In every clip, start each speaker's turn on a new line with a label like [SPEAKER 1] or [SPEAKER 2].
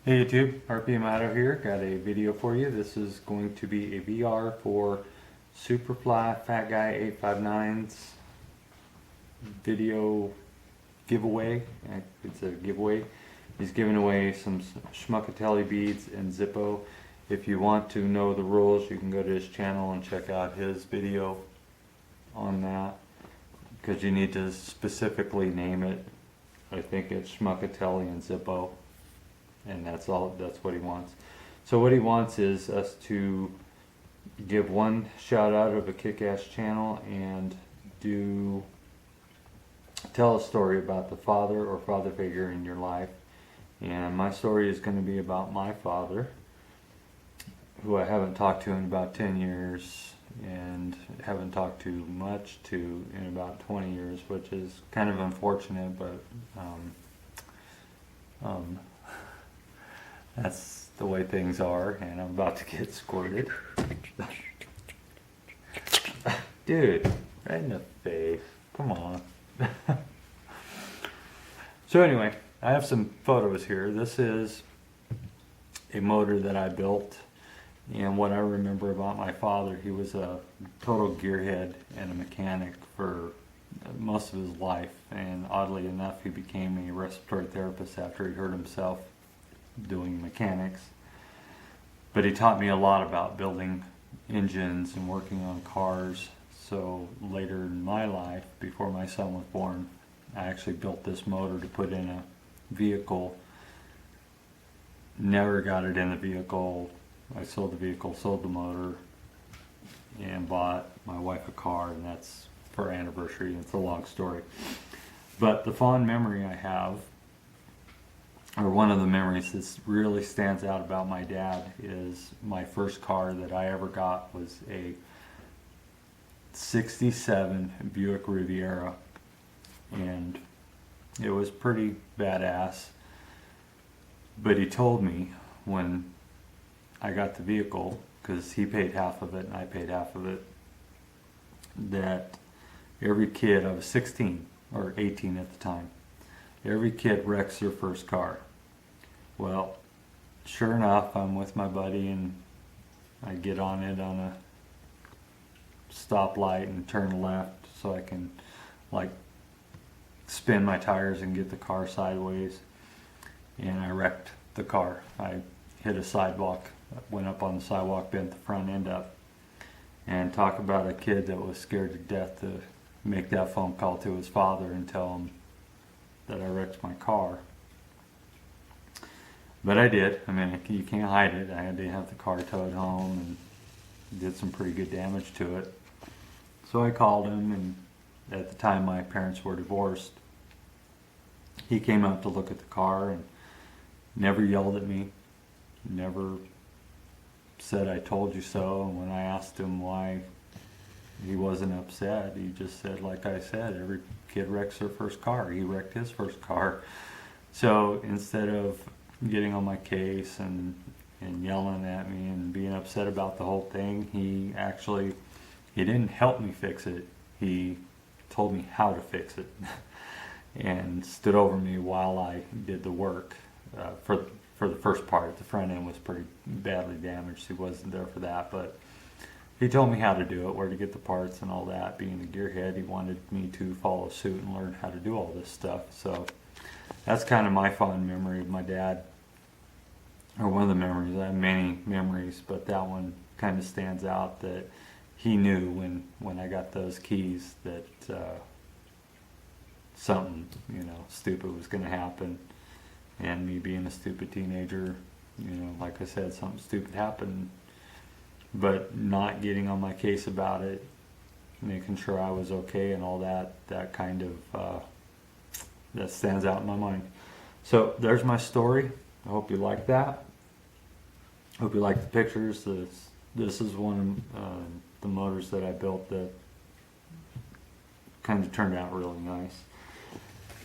[SPEAKER 1] Hey YouTube, RPM Auto here. Got a video for you. This is going to be a VR for Superfly Fat Guy 859's video giveaway. It's a giveaway. He's giving away some Schmuckatelli beads and Zippo. If you want to know the rules, you can go to his channel and check out his video on that, because you need to specifically name it. I think it's Schmuckatelli and Zippo. And that's what he wants. So what he wants is us to give one shout out of a kick-ass channel and tell a story about the father or father figure in your life. And my story is going to be about my father, who I haven't talked to in about 10 years and haven't talked to much to in about 20 years, which is kind of unfortunate, but that's the way things are, and I'm about to get squirted. Dude, right in the face. Come on. So anyway, I have some photos here. This is a motor that I built, and what I remember about my father, he was a total gearhead and a mechanic for most of his life, and oddly enough, he became a respiratory therapist after he hurt himself doing mechanics. But he taught me a lot about building engines and working on cars. So later in my life, before my son was born, I actually built this motor to put in a vehicle. Never got it in the vehicle. I sold the vehicle, sold the motor, and bought my wife a car, and that's for our anniversary. It's a long story. But the fond memory I have, or one of the memories that really stands out about my dad, is my first car that I ever got was a 67 Buick Riviera, and it was pretty badass. But he told me when I got the vehicle, because he paid half of it and I paid half of it, that every kid, I was 16 or 18 at the time, every kid wrecks their first car. Well, sure enough, I'm with my buddy and I get on it on a stoplight and turn left so I can like spin my tires and get the car sideways, and I wrecked the car. I hit a sidewalk, went up on the sidewalk, bent the front end up. And talk about a kid that was scared to death to make that phone call to his father and tell him that I wrecked my car. But I did. I mean, you can't hide it. I had to have the car towed home and did some pretty good damage to it. So I called him, and at the time my parents were divorced. He came out to look at the car and never yelled at me, never said I told you so. And when I asked him why he wasn't upset, he just said, like I said, every kid wrecks their first car. He wrecked his first car. So instead of getting on my case and yelling at me and being upset about the whole thing, he didn't help me fix it. He told me how to fix it and stood over me while I did the work for the first part. The front end was pretty badly damaged. He wasn't there for that, but he told me how to do it, where to get the parts and all that. Being a gearhead, he wanted me to follow suit and learn how to do all this stuff. So that's kind of my fond memory of my dad, or one of the memories. I have many memories, but that one kind of stands out, that he knew when I got those keys that something, stupid was going to happen. And me being a stupid teenager, like I said, something stupid happened, but not getting on my case about it, making sure I was okay and all that kind of, that stands out in my mind. So there's my story. I hope you like that. Hope you like the pictures. This is one of the motors that I built that kind of turned out really nice.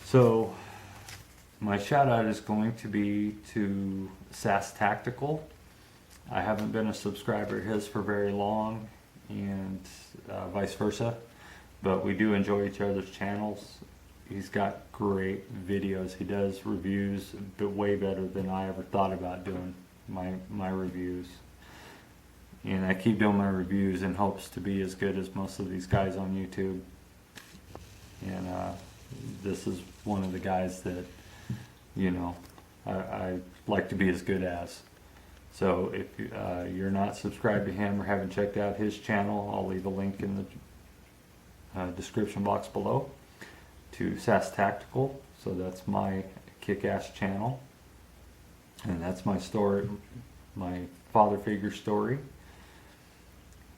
[SPEAKER 1] So my shout out is going to be to SAS Tactical. I haven't been a subscriber of his for very long, and vice versa, but we do enjoy each other's channels. he's got great videos. He does reviews, but way better than I ever thought about doing my reviews. And I keep doing my reviews in hopes to be as good as most of these guys on YouTube. And this is one of the guys that, you know, I like to be as good as. So if you're not subscribed to him or haven't checked out his channel, I'll leave a link in the description box below to SAS Tactical. So that's my kick-ass channel. And that's my story, my father figure story.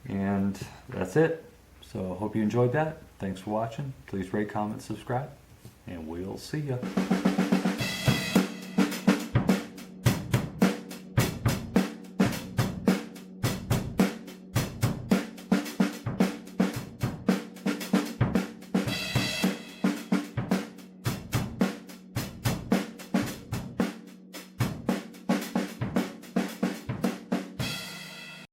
[SPEAKER 1] And that's it. So hope you enjoyed that. Thanks for watching. Please rate, comment, subscribe, and we'll see ya.